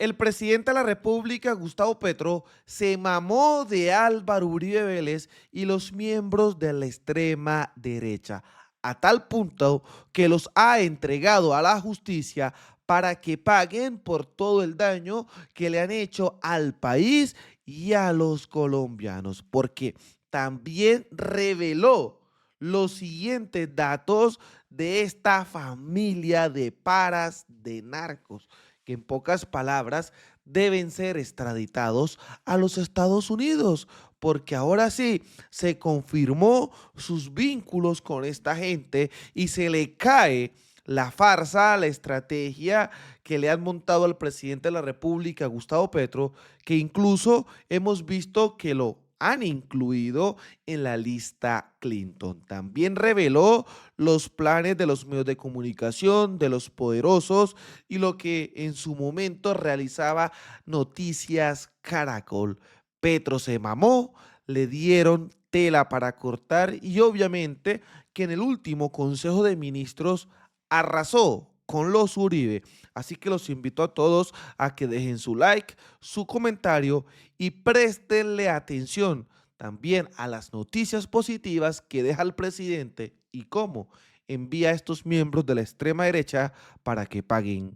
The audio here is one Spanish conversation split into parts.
El presidente de la República, Gustavo Petro, se mamó de Álvaro Uribe Vélez y los miembros de la extrema derecha, a tal punto que los ha entregado a la justicia para que paguen por todo el daño que le han hecho al país y a los colombianos, porque también reveló los siguientes datos de esta familia de paras de narcos, que en pocas palabras deben ser extraditados a los Estados Unidos, porque ahora sí se confirmó sus vínculos con esta gente y se le cae la farsa, la estrategia que le han montado al presidente de la República, Gustavo Petro, que incluso hemos visto que lo han incluido en la lista Clinton. También reveló los planes de los medios de comunicación, de los poderosos y lo que en su momento realizaba Noticias Caracol. Petro se mamó, le dieron tela para cortar y obviamente que en el último Consejo de Ministros arrasó con los Uribe. Así que los invito a todos a que dejen su like, su comentario y préstenle atención también a las noticias positivas que deja el presidente y cómo envía a estos miembros de la extrema derecha para que paguen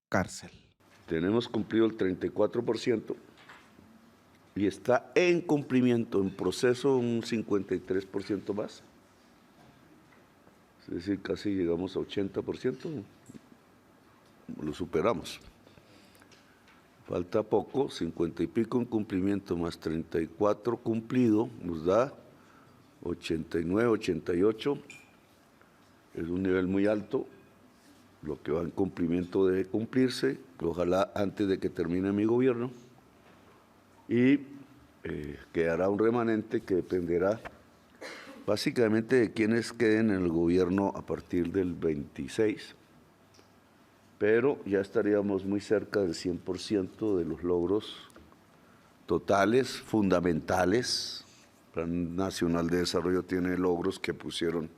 cárcel. Tenemos cumplido el 34% y está en cumplimiento, en proceso, un 53% más. Es decir, casi llegamos a 80%, lo superamos. Falta poco, 50 y pico en cumplimiento más 34 cumplido, nos da 89, 88. Es un nivel muy alto. Lo que va en cumplimiento debe cumplirse, ojalá antes de que termine mi gobierno, y quedará un remanente que dependerá básicamente de quienes queden en el gobierno a partir del 26, pero ya estaríamos muy cerca del 100% de los logros totales, fundamentales. El Plan Nacional de Desarrollo tiene logros que pusieron,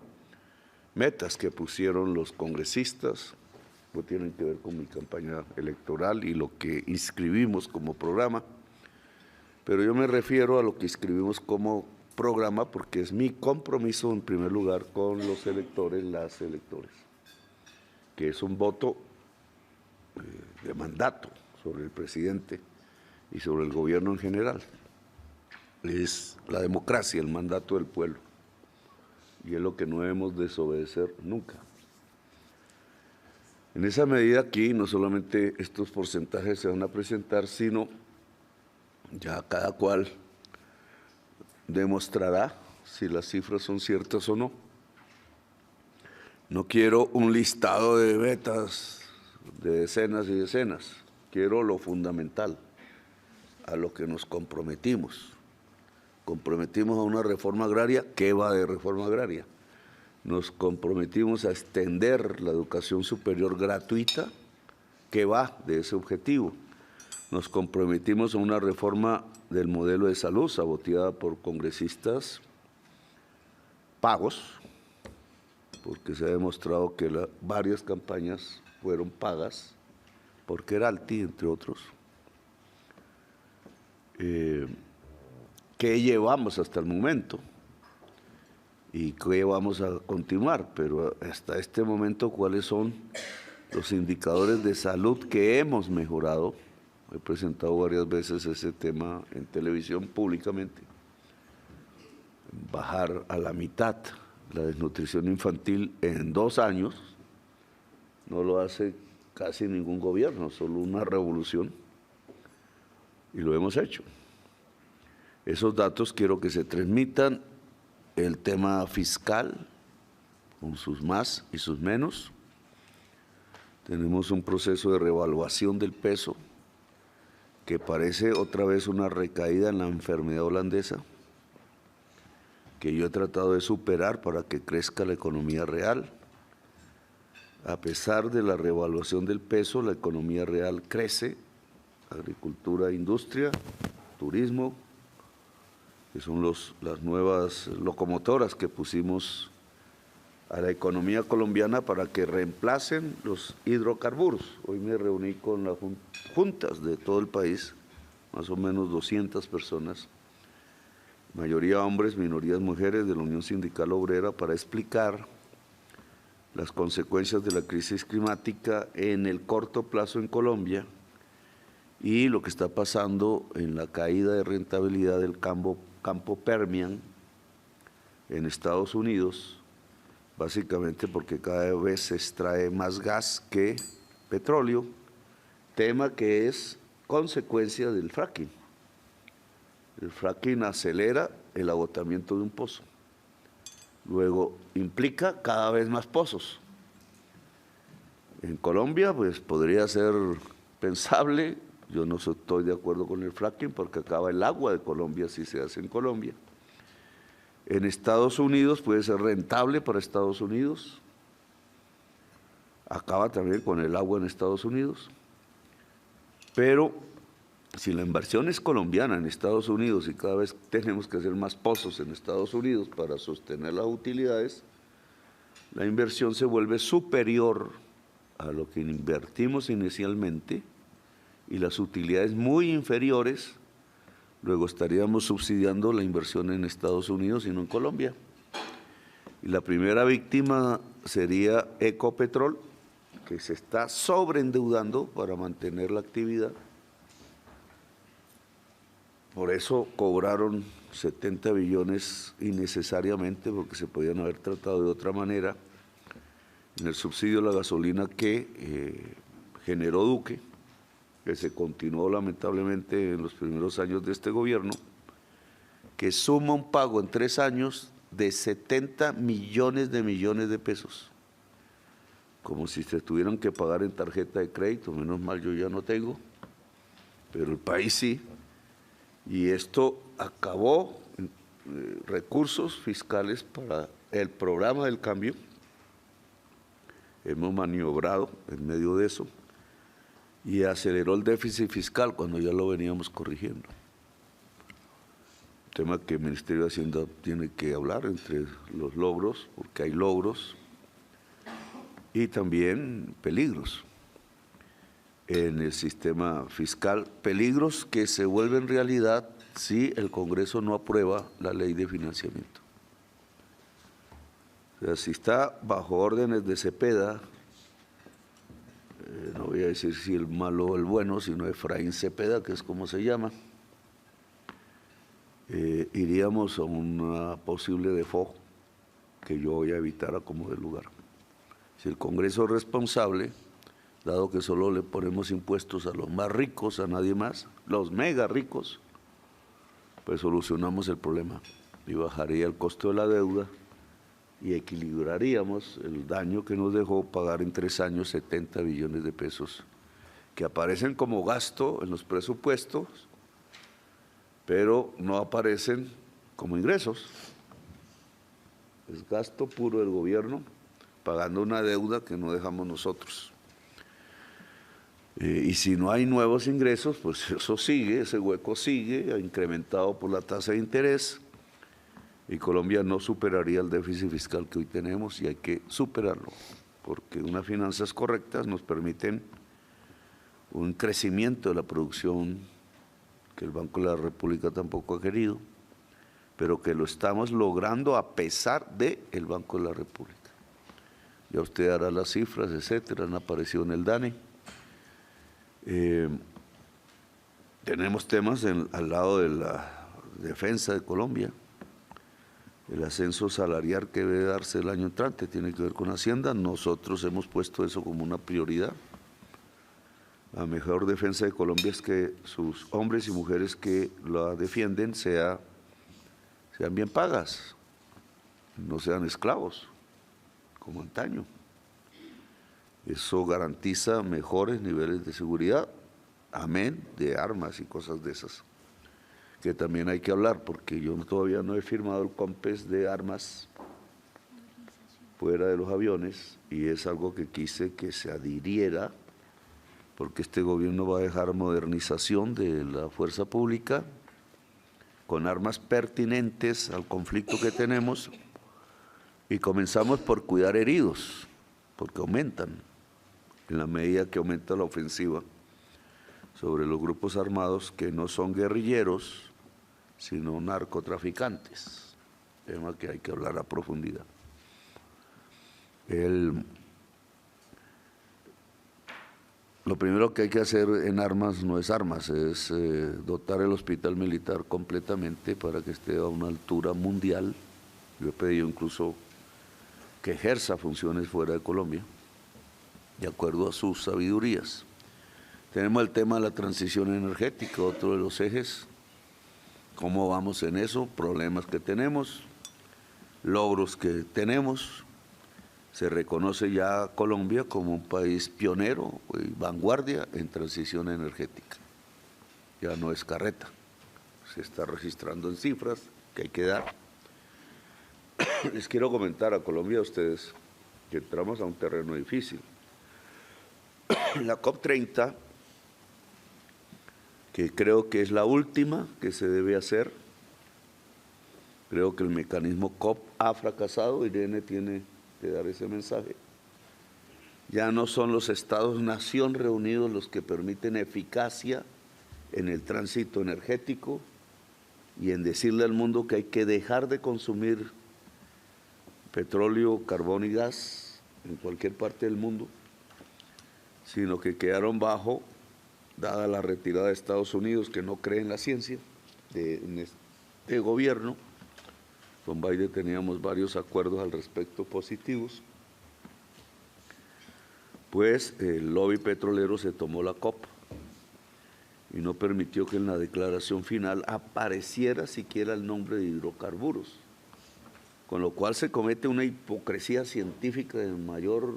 metas que pusieron los congresistas, que tienen que ver con mi campaña electoral y lo que inscribimos como programa, pero yo me refiero a lo que inscribimos como programa porque es mi compromiso en primer lugar con los electores, las electores, que es un voto de mandato sobre el presidente y sobre el gobierno en general. Es la democracia, el mandato del pueblo, y es lo que no debemos desobedecer nunca. En esa medida aquí no solamente estos porcentajes se van a presentar, sino ya cada cual demostrará si las cifras son ciertas o no. No quiero un listado de metas de decenas y decenas, quiero lo fundamental, a lo que nos comprometimos. Comprometimos a una reforma agraria, ¿qué va de reforma agraria? Nos comprometimos a extender la educación superior gratuita, ¿qué va de ese objetivo? Nos comprometimos a una reforma del modelo de salud saboteada por congresistas pagos, porque se ha demostrado que varias campañas fueron pagas por Keralty, entre otros. ¿Qué llevamos hasta el momento? ¿Y qué vamos a continuar? Pero hasta este momento, ¿cuáles son los indicadores de salud que hemos mejorado? He presentado varias veces ese tema en televisión públicamente. Bajar a la mitad la desnutrición infantil en 2 años no lo hace casi ningún gobierno, solo una revolución, y lo hemos hecho. Esos datos quiero que se transmitan. El tema fiscal, con sus más y sus menos. Tenemos un proceso de revaluación del peso que parece otra vez una recaída en la enfermedad holandesa, que yo he tratado de superar para que crezca la economía real. A pesar de la revaluación del peso, la economía real crece, agricultura, industria, turismo, que son las nuevas locomotoras que pusimos a la economía colombiana para que reemplacen los hidrocarburos. Hoy me reuní con las juntas de todo el país, más o menos 200 personas, mayoría hombres, minorías mujeres de la Unión Sindical Obrera, para explicar las consecuencias de la crisis climática en el corto plazo en Colombia y lo que está pasando en la caída de rentabilidad del campo Permian en Estados Unidos, básicamente porque cada vez se extrae más gas que petróleo, tema que es consecuencia del fracking. El fracking acelera el agotamiento de un pozo. Luego implica cada vez más pozos. En Colombia, pues podría ser pensable, yo no estoy de acuerdo con el fracking porque acaba el agua de Colombia si se hace en Colombia. En Estados Unidos puede ser rentable para Estados Unidos, acaba también con el agua en Estados Unidos, pero si la inversión es colombiana en Estados Unidos y cada vez tenemos que hacer más pozos en Estados Unidos para sostener las utilidades, la inversión se vuelve superior a lo que invertimos inicialmente y las utilidades muy inferiores. Luego estaríamos subsidiando la inversión en Estados Unidos y no en Colombia. Y la primera víctima sería Ecopetrol, que se está sobreendeudando para mantener la actividad. Por eso cobraron 70 billones innecesariamente, porque se podían haber tratado de otra manera, en el subsidio a la gasolina que generó Duque, que se continuó lamentablemente en los primeros años de este gobierno, que suma un pago en 3 años de 70 millones de pesos, como si se tuvieran que pagar en tarjeta de crédito. Menos mal yo ya no tengo, pero el país sí, y esto acabó recursos fiscales para el programa del cambio. Hemos maniobrado en medio de eso y aceleró el déficit fiscal cuando ya lo veníamos corrigiendo. Tema que el Ministerio de Hacienda tiene que hablar entre los logros, porque hay logros y también peligros en el sistema fiscal, peligros que se vuelven realidad si el Congreso no aprueba la ley de financiamiento. O sea, si está bajo órdenes de Cepeda, no voy a decir si el malo o el bueno, sino Efraín Cepeda, que es como se llama, iríamos a una posible default que yo voy a evitar a como de lugar. Si el Congreso es responsable, dado que solo le ponemos impuestos a los más ricos, a nadie más, los mega ricos, pues solucionamos el problema y bajaría el costo de la deuda y equilibraríamos el daño que nos dejó pagar en 3 años 70 billones de pesos, que aparecen como gasto en los presupuestos, pero no aparecen como ingresos. Es gasto puro del gobierno, pagando una deuda que no dejamos nosotros. Y si no hay nuevos ingresos, pues eso sigue, ese hueco sigue, incrementado por la tasa de interés, y Colombia no superaría el déficit fiscal que hoy tenemos, y hay que superarlo, porque unas finanzas correctas nos permiten un crecimiento de la producción que el Banco de la República tampoco ha querido, pero que lo estamos logrando a pesar del Banco de la República. Ya usted hará las cifras, etcétera, han aparecido en el DANE. Tenemos temas al lado de la defensa de Colombia. El ascenso salarial que debe darse el año entrante tiene que ver con Hacienda. Nosotros hemos puesto eso como una prioridad. La mejor defensa de Colombia es que sus hombres y mujeres que la defienden sean bien pagas, no sean esclavos, como antaño. Eso garantiza mejores niveles de seguridad, amén de armas y cosas de esas, que también hay que hablar, porque yo todavía no he firmado el COMPES de armas fuera de los aviones, y es algo que quise que se adhiriera, porque este gobierno va a dejar modernización de la fuerza pública con armas pertinentes al conflicto que tenemos, Y comenzamos por cuidar heridos, porque aumentan, en la medida que aumenta la ofensiva sobre los grupos armados que no son guerrilleros, sino narcotraficantes, tema que hay que hablar a profundidad. Lo primero que hay que hacer en armas no es armas, es dotar el hospital militar completamente para que esté a una altura mundial. Yo he pedido incluso que ejerza funciones fuera de Colombia, de acuerdo a sus sabidurías. Tenemos el tema de la transición energética, otro de los ejes. ¿Cómo vamos en eso? Problemas que tenemos, logros que tenemos. Se reconoce ya a Colombia como un país pionero y vanguardia en transición energética. Ya no es carreta, se está registrando en cifras que hay que dar. Les quiero comentar a Colombia, a ustedes, que entramos a un terreno difícil. La COP30, que creo que es la última que se debe hacer, creo que el mecanismo COP ha fracasado, Irene tiene que dar ese mensaje. Ya no son los Estados-nación reunidos los que permiten eficacia en el tránsito energético y en decirle al mundo que hay que dejar de consumir petróleo, carbón y gas en cualquier parte del mundo, sino que quedaron bajo, dada la retirada de Estados Unidos, que no cree en la ciencia, en este gobierno. Con Biden teníamos varios acuerdos al respecto positivos, pues el lobby petrolero se tomó la copa y no permitió que en la declaración final apareciera siquiera el nombre de hidrocarburos, con lo cual se comete una hipocresía científica de mayor.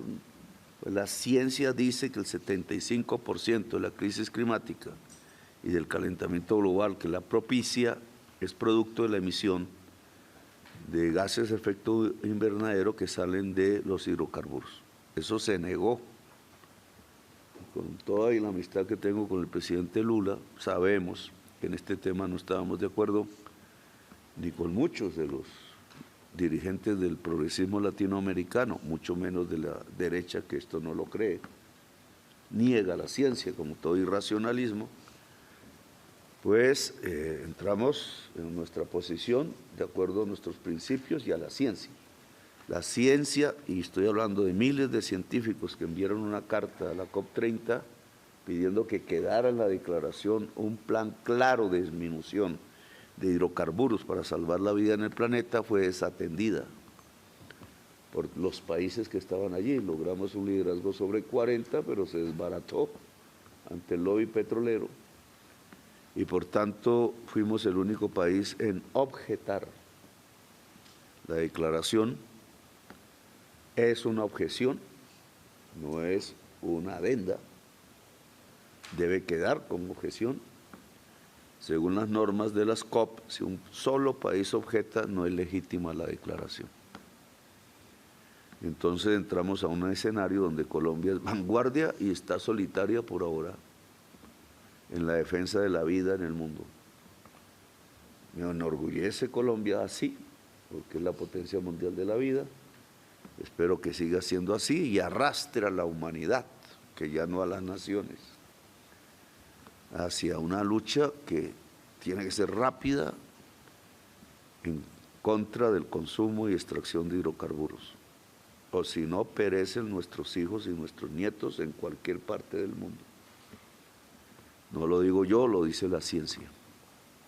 La ciencia dice que el 75% de la crisis climática y del calentamiento global que la propicia es producto de la emisión de gases de efecto invernadero que salen de los hidrocarburos. Eso se negó. Con toda la amistad que tengo con el presidente Lula, sabemos que en este tema no estábamos de acuerdo ni con muchos de los dirigentes del progresismo latinoamericano, mucho menos de la derecha, que esto no lo cree, niega la ciencia como todo irracionalismo. Pues entramos en nuestra posición de acuerdo a nuestros principios y a la ciencia. La ciencia, y estoy hablando de miles de científicos que enviaron una carta a la COP30 pidiendo que quedara en la declaración un plan claro de disminución de hidrocarburos para salvar la vida en el planeta, fue desatendida por los países que estaban allí. Logramos un liderazgo sobre 40, pero se desbarató ante el lobby petrolero y por tanto fuimos el único país en objetar la declaración. Es una objeción, no es una adenda, debe quedar como objeción. Según las normas de las COP, si un solo país objeta, no es legítima la declaración. Entonces entramos a un escenario donde Colombia es vanguardia y está solitaria por ahora en la defensa de la vida en el mundo. Me enorgullece Colombia así, porque es la potencia mundial de la vida. Espero que siga siendo así y arrastre a la humanidad, que ya no a las naciones, hacia una lucha que tiene que ser rápida en contra del consumo y extracción de hidrocarburos, o si no perecen nuestros hijos y nuestros nietos en cualquier parte del mundo. No lo digo yo, lo dice la ciencia,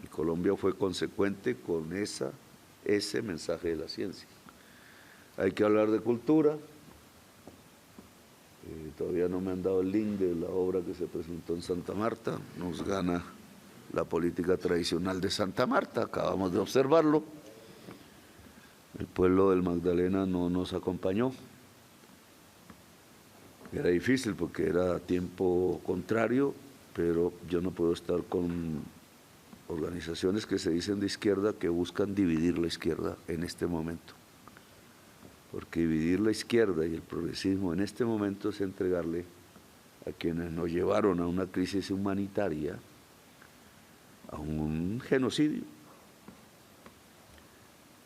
y Colombia fue consecuente con ese mensaje de la ciencia. Hay que hablar de cultura. Todavía no me han dado el link de la obra que se presentó en Santa Marta. Nos gana la política tradicional de Santa Marta, acabamos de observarlo. El pueblo del Magdalena no nos acompañó. Era difícil porque era tiempo contrario, pero yo no puedo estar con organizaciones que se dicen de izquierda que buscan dividir la izquierda en este momento. Porque dividir la izquierda y el progresismo en este momento es entregarle a quienes nos llevaron a una crisis humanitaria, a un genocidio.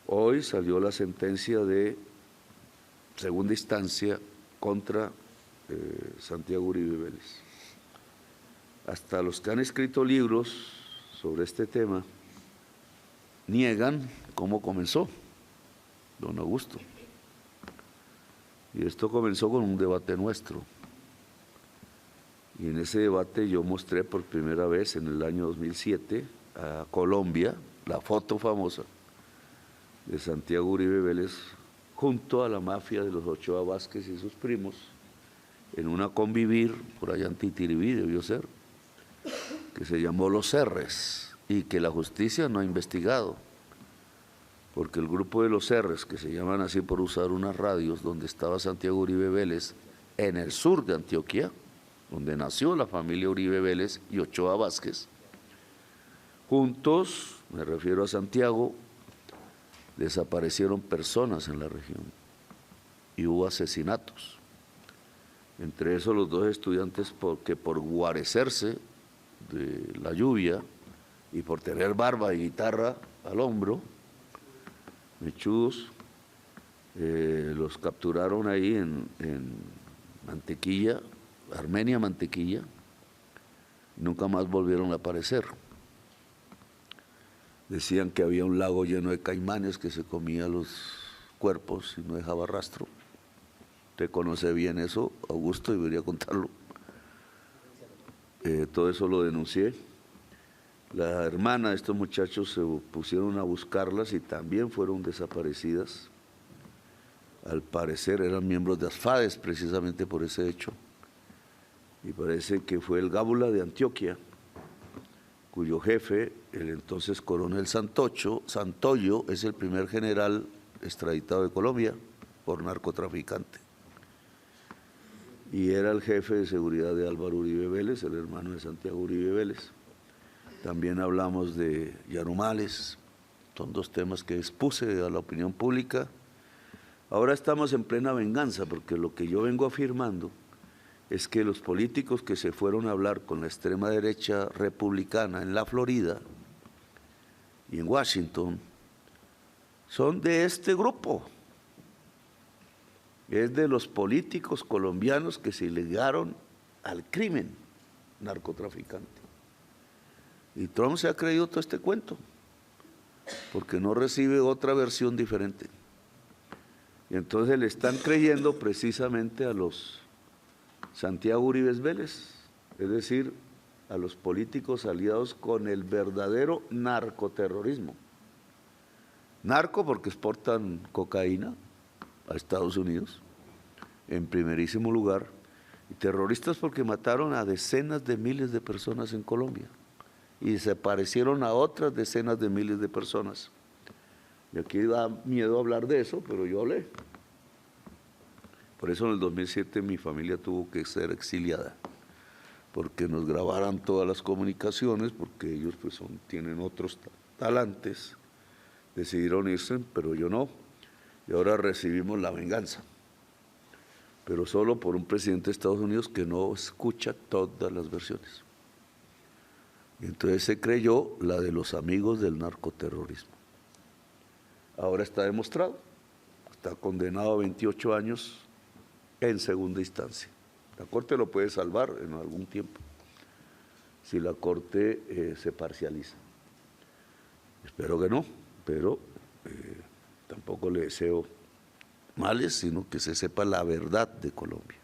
Hoy salió la sentencia de segunda instancia contra Santiago Uribe Vélez. Hasta los que han escrito libros sobre este tema niegan cómo comenzó, don Augusto. Y esto comenzó con un debate nuestro. Y en ese debate yo mostré por primera vez en el año 2007 a Colombia la foto famosa de Santiago Uribe Vélez junto a la mafia de los Ochoa Vázquez y sus primos en una convivir por allá en Titiribí, debió ser, que se llamó Los R's y que la justicia no ha investigado, porque el grupo de Los R's, que se llaman así por usar unas radios donde estaba Santiago Uribe Vélez, en el sur de Antioquia, donde nació la familia Uribe Vélez y Ochoa Vázquez, juntos, me refiero a Santiago, desaparecieron personas en la región y hubo asesinatos. Entre esos los dos estudiantes que por guarecerse de la lluvia y por tener barba y guitarra al hombro, mechudos, los capturaron ahí en Mantequilla, Armenia Mantequilla, nunca más volvieron a aparecer. Decían que había un lago lleno de caimanes que se comía los cuerpos y no dejaba rastro. Usted conoce bien eso, Augusto, debería contarlo. Todo eso lo denuncié. La hermana de estos muchachos se pusieron a buscarlas y también fueron desaparecidas. Al parecer eran miembros de ASFADES precisamente por ese hecho. Y parece que fue el Gábula de Antioquia, cuyo jefe, el entonces coronel Santoyo, es el primer general extraditado de Colombia por narcotraficante. Y era el jefe de seguridad de Álvaro Uribe Vélez, el hermano de Santiago Uribe Vélez. También hablamos de Yarumales, son dos temas que expuse a la opinión pública. Ahora estamos en plena venganza, porque lo que yo vengo afirmando es que los políticos que se fueron a hablar con la extrema derecha republicana en la Florida y en Washington son de este grupo. Es de los políticos colombianos que se ligaron al crimen narcotraficante. Y Trump se ha creído todo este cuento, porque no recibe otra versión diferente. Y entonces le están creyendo precisamente a los Santiago Uribe Vélez, es decir, a los políticos aliados con el verdadero narcoterrorismo. Narco porque exportan cocaína a Estados Unidos, en primerísimo lugar, y terroristas porque mataron a decenas de miles de personas en Colombia y desaparecieron a otras decenas de miles de personas. Y aquí da miedo hablar de eso, pero yo hablé. Por eso en el 2007 mi familia tuvo que ser exiliada, porque nos grabaran todas las comunicaciones, porque ellos pues tienen otros talantes, decidieron irse, pero yo no. Y ahora recibimos la venganza, pero solo por un presidente de Estados Unidos que no escucha todas las versiones. Y entonces se creyó la de los amigos del narcoterrorismo. Ahora está demostrado, está condenado a 28 años en segunda instancia. La Corte lo puede salvar en algún tiempo, si la Corte se parcializa. Espero que no, pero tampoco le deseo males, sino que se sepa la verdad de Colombia.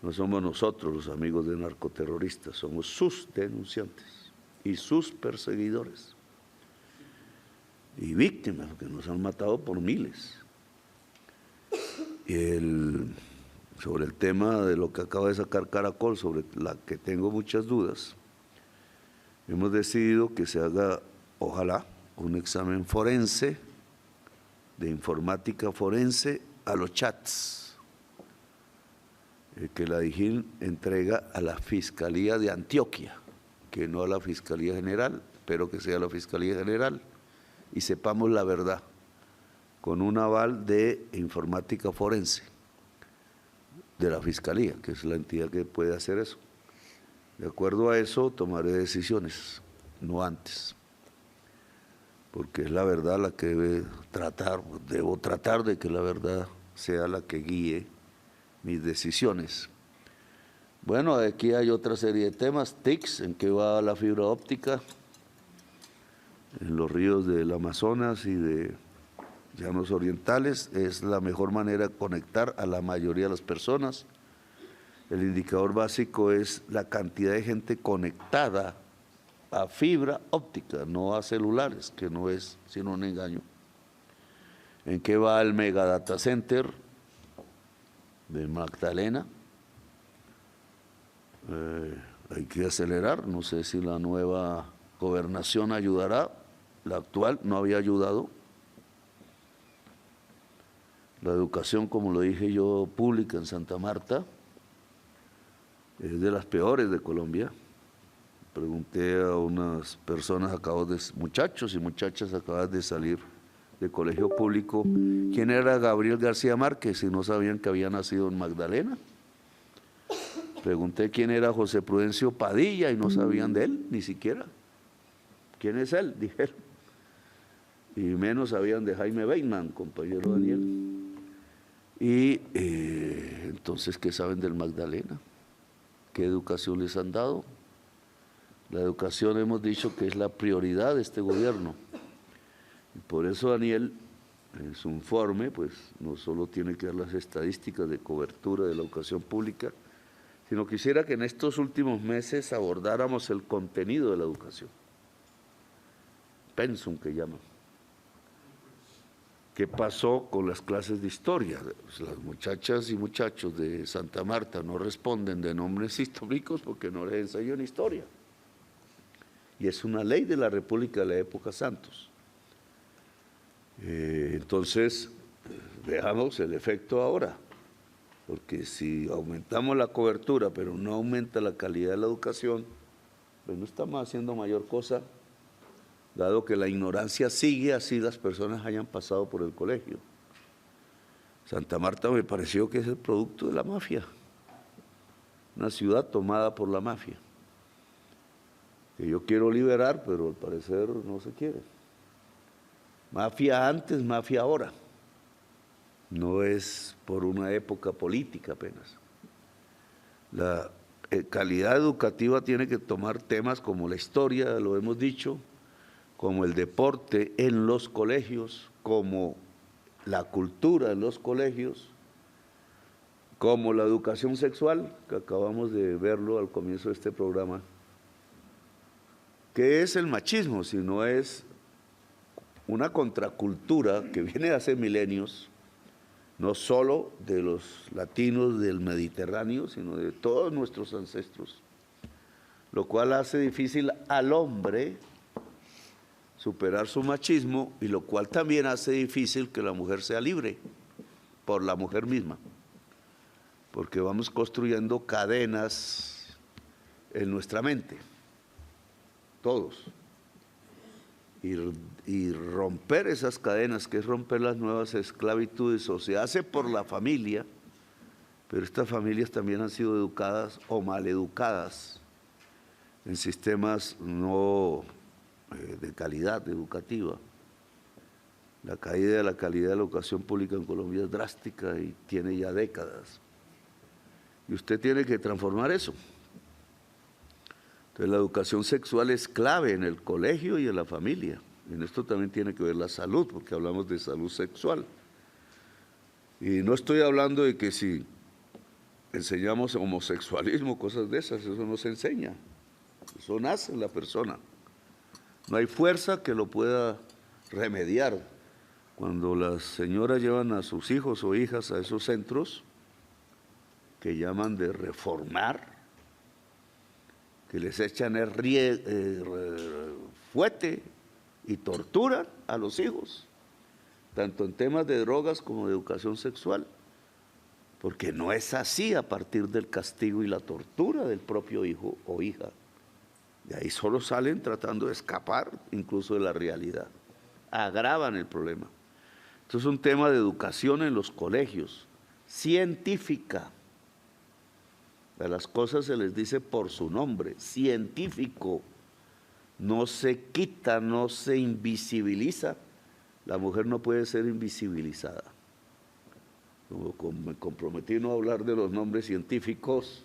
No somos nosotros los amigos de narcoterroristas, somos sus denunciantes y sus perseguidores y víctimas que nos han matado por miles. Sobre el tema de lo que acaba de sacar Caracol, sobre la que tengo muchas dudas, hemos decidido que se haga, ojalá, un examen forense, de informática forense a los chats, que la DIJÍN entrega a la Fiscalía de Antioquia, que no a la Fiscalía General, espero que sea la Fiscalía General, y sepamos la verdad, con un aval de informática forense de la Fiscalía, que es la entidad que puede hacer eso. De acuerdo a eso tomaré decisiones, no antes, porque es la verdad la que debo tratar de que la verdad sea la que guíe mis decisiones. Bueno, aquí hay otra serie de temas, TICs, en qué va la fibra óptica, en los ríos del Amazonas y de llanos orientales, es la mejor manera de conectar a la mayoría de las personas. El indicador básico es la cantidad de gente conectada a fibra óptica, no a celulares, que no es sino un engaño. ¿En qué va el Mega Data Center de Magdalena? Hay que acelerar, no sé si la nueva gobernación ayudará, la actual no había ayudado. La educación, como lo dije yo, pública en Santa Marta, es de las peores de Colombia. Pregunté a unas personas, muchachos y muchachas acabadas de salir de colegio público, quién era Gabriel García Márquez, y no sabían que había nacido en Magdalena. Pregunté quién era José Prudencio Padilla y no sabían de él, ni siquiera. ¿Quién es él? Dijeron. Y menos sabían de Jaime Bateman, compañero Daniel. Y entonces, ¿qué saben del Magdalena? ¿Qué educación les han dado? La educación hemos dicho que es la prioridad de este gobierno. Y por eso Daniel, en su informe, pues no solo tiene que dar las estadísticas de cobertura de la educación pública, sino quisiera que en estos últimos meses abordáramos el contenido de la educación. Pensum, que llaman. ¿Qué pasó con las clases de historia? Las muchachas y muchachos de Santa Marta no responden de nombres históricos porque no les enseñan historia. Y es una ley de la República de la época Santos. Entonces, veamos el efecto ahora. Porque si aumentamos la cobertura, pero no aumenta la calidad de la educación, pues no estamos haciendo mayor cosa, dado que la ignorancia sigue así las personas hayan pasado por el colegio. Santa Marta me pareció que es el producto de la mafia, una ciudad tomada por la mafia, que yo quiero liberar, pero al parecer no se quiere. Mafia antes, mafia ahora. No es por una época política apenas. La calidad educativa tiene que tomar temas como la historia, lo hemos dicho, como el deporte en los colegios, como la cultura en los colegios, como la educación sexual, que acabamos de verlo al comienzo de este programa. ¿Qué es el machismo? Si no es una contracultura que viene de hace milenios, no solo de los latinos del Mediterráneo, sino de todos nuestros ancestros, lo cual hace difícil al hombre superar su machismo y lo cual también hace difícil que la mujer sea libre por la mujer misma, porque vamos construyendo cadenas en nuestra mente, todos. Y romper esas cadenas, que es romper las nuevas esclavitudes, o se hace por la familia, pero estas familias también han sido educadas o maleducadas en sistemas no de calidad educativa. La caída de la calidad de la educación pública en Colombia es drástica y tiene ya décadas. Y usted tiene que transformar eso. Entonces, la educación sexual es clave en el colegio y en la familia. En esto también tiene que ver la salud, porque hablamos de salud sexual. Y no estoy hablando de que si enseñamos homosexualismo, cosas de esas, eso no se enseña. Eso nace en la persona. No hay fuerza que lo pueda remediar. Cuando las señoras llevan a sus hijos o hijas a esos centros que llaman de reformar, que les echan fuete y torturan a los hijos, tanto en temas de drogas como de educación sexual, porque no es así a partir del castigo y la tortura del propio hijo o hija. De ahí solo salen tratando de escapar incluso de la realidad, agravan el problema. Esto es un tema de educación en los colegios, científica. A las cosas se les dice por su nombre, científico. No se quita, no se invisibiliza. La mujer no puede ser invisibilizada. como me comprometí a no hablar de los nombres científicos,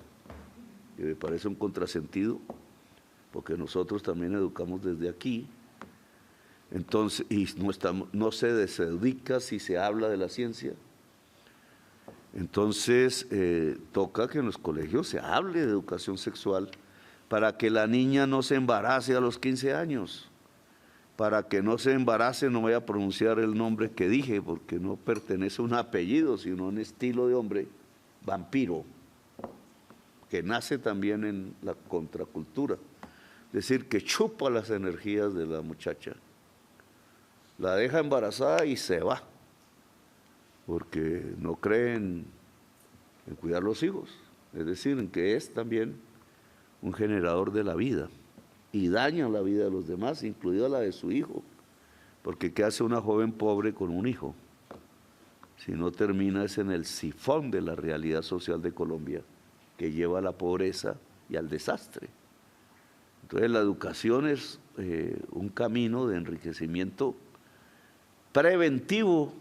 que me parece un contrasentido, porque nosotros también educamos desde aquí. Entonces, y no se desubica si se habla de la ciencia. Entonces, toca que en los colegios se hable de educación sexual para que la niña no se embarace a los 15 años. Para que no se embarace, no voy a pronunciar el nombre que dije, porque no pertenece a un apellido, sino a un estilo de hombre, vampiro, que nace también en la contracultura. Es decir, que chupa las energías de la muchacha, la deja embarazada y se va, porque no creen en cuidar los hijos, es decir, en que es también un generador de la vida y daña la vida de los demás, incluida la de su hijo, porque ¿qué hace una joven pobre con un hijo? Si no termina es en el sifón de la realidad social de Colombia, que lleva a la pobreza y al desastre. Entonces la educación es un camino de enriquecimiento preventivo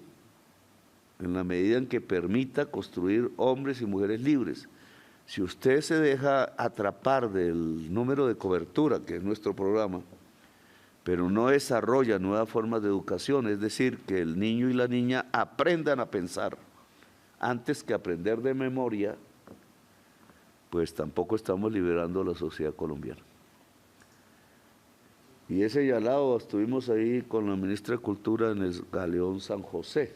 en la medida en que permita construir hombres y mujeres libres. Si usted se deja atrapar del número de cobertura, que es nuestro programa, pero no desarrolla nuevas formas de educación, es decir, que el niño y la niña aprendan a pensar antes que aprender de memoria, pues tampoco estamos liberando a la sociedad colombiana. Y ese señalado, estuvimos ahí con la ministra de Cultura en el Galeón San José.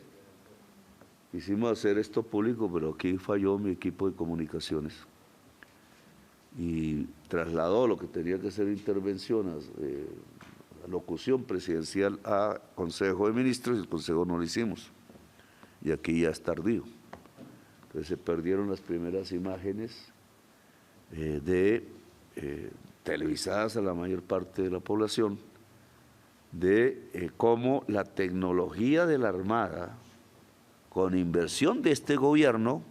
Quisimos hacer esto público, pero aquí falló mi equipo de comunicaciones y trasladó lo que tenía que ser intervenciones, locución presidencial a Consejo de Ministros, y el Consejo no lo hicimos. Y aquí ya es tardío. Entonces se perdieron las primeras imágenes televisadas a la mayor parte de la población, de cómo la tecnología de la Armada, con inversión de este gobierno,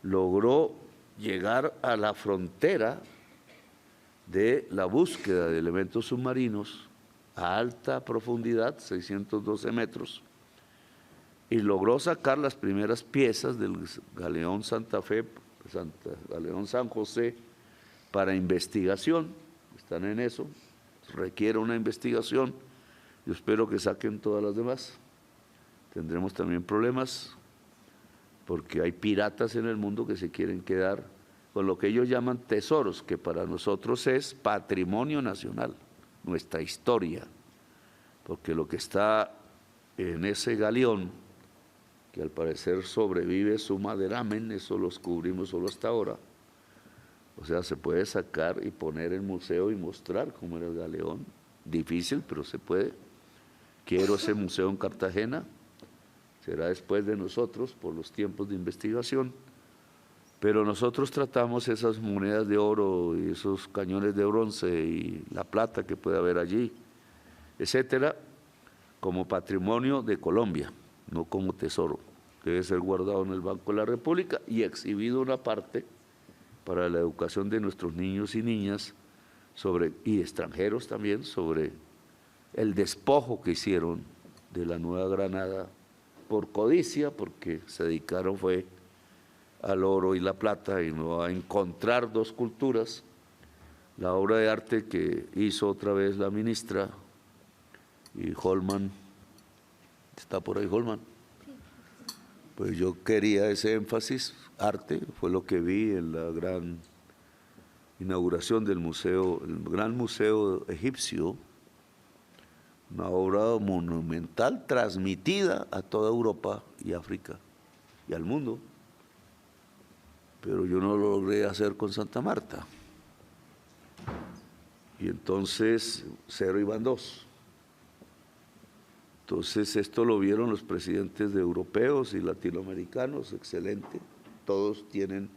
logró llegar a la frontera de la búsqueda de elementos submarinos a alta profundidad, 612 metros, y logró sacar las primeras piezas del galeón Galeón San José para investigación. Están en eso, requiere una investigación. Yo espero que saquen todas las demás. Tendremos también problemas porque hay piratas en el mundo que se quieren quedar con lo que ellos llaman tesoros, que para nosotros es patrimonio nacional, nuestra historia, porque lo que está en ese galeón, que al parecer sobrevive su maderamen, eso lo descubrimos solo hasta ahora, o sea, se puede sacar y poner en museo y mostrar cómo era el galeón, difícil, pero se puede. Quiero ese museo en Cartagena, será después de nosotros por los tiempos de investigación, pero nosotros tratamos esas monedas de oro y esos cañones de bronce y la plata que puede haber allí, etcétera, como patrimonio de Colombia, no como tesoro. Debe ser guardado en el Banco de la República y exhibido una parte para la educación de nuestros niños y niñas y extranjeros también, sobre el despojo que hicieron de la Nueva Granada por codicia, porque se dedicaron fue al oro y la plata y no a encontrar dos culturas. La obra de arte que hizo otra vez la ministra y Holman, ¿está por ahí Holman? Pues yo quería ese énfasis, arte, fue lo que vi en la gran inauguración del museo, el gran museo egipcio, una obra monumental transmitida a toda Europa y África y al mundo, pero yo no lo logré hacer con Santa Marta. Y entonces 0 iban 2. Entonces esto lo vieron los presidentes de europeos y latinoamericanos, excelente, todos tienen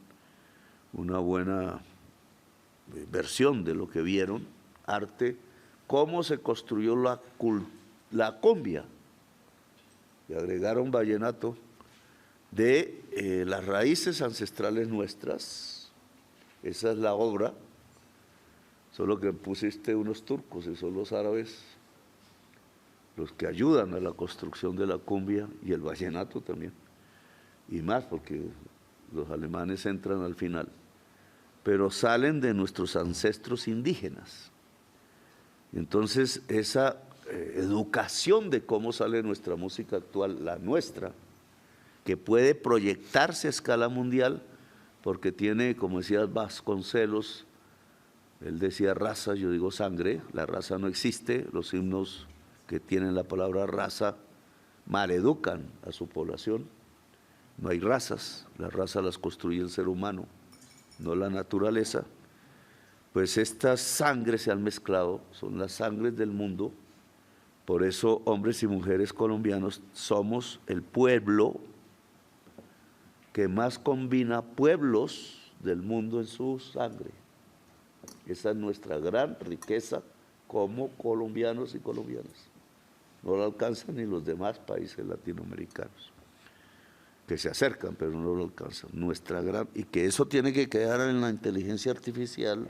una buena versión de lo que vieron, arte, cómo se construyó la cumbia, y agregaron vallenato de las raíces ancestrales nuestras, esa es la obra, solo que pusiste unos turcos y son los árabes los que ayudan a la construcción de la cumbia y el vallenato también. y más porque los alemanes entran al final, pero salen de nuestros ancestros indígenas. Entonces, esa educación de cómo sale nuestra música actual, la nuestra, que puede proyectarse a escala mundial, porque tiene, como decía Vasconcelos, él decía raza, yo digo sangre, la raza no existe, los himnos que tienen la palabra raza maleducan a su población, no hay razas, las razas las construye el ser humano, no la naturaleza. Pues estas sangres se han mezclado, son las sangres del mundo, por eso hombres y mujeres colombianos somos el pueblo que más combina pueblos del mundo en su sangre. Esa es nuestra gran riqueza como colombianos y colombianas. No lo alcanzan ni los demás países latinoamericanos, que se acercan, pero no lo alcanzan. Nuestra gran, y que eso tiene que quedar en la inteligencia artificial,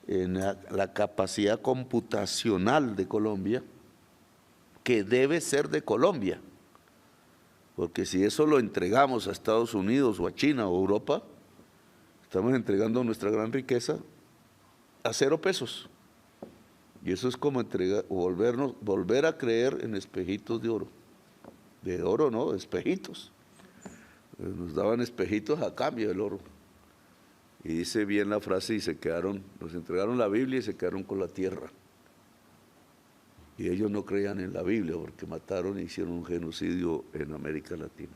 en la capacidad computacional de Colombia, que debe ser de Colombia, porque si eso lo entregamos a Estados Unidos o a China o a Europa, estamos entregando nuestra gran riqueza a 0 pesos. Y eso es como volver a creer en espejitos de oro. De oro no, de espejitos. Nos daban espejitos a cambio del oro. Y dice bien la frase, y nos entregaron la Biblia y se quedaron con la tierra. Y ellos no creían en la Biblia porque mataron e hicieron un genocidio en América Latina.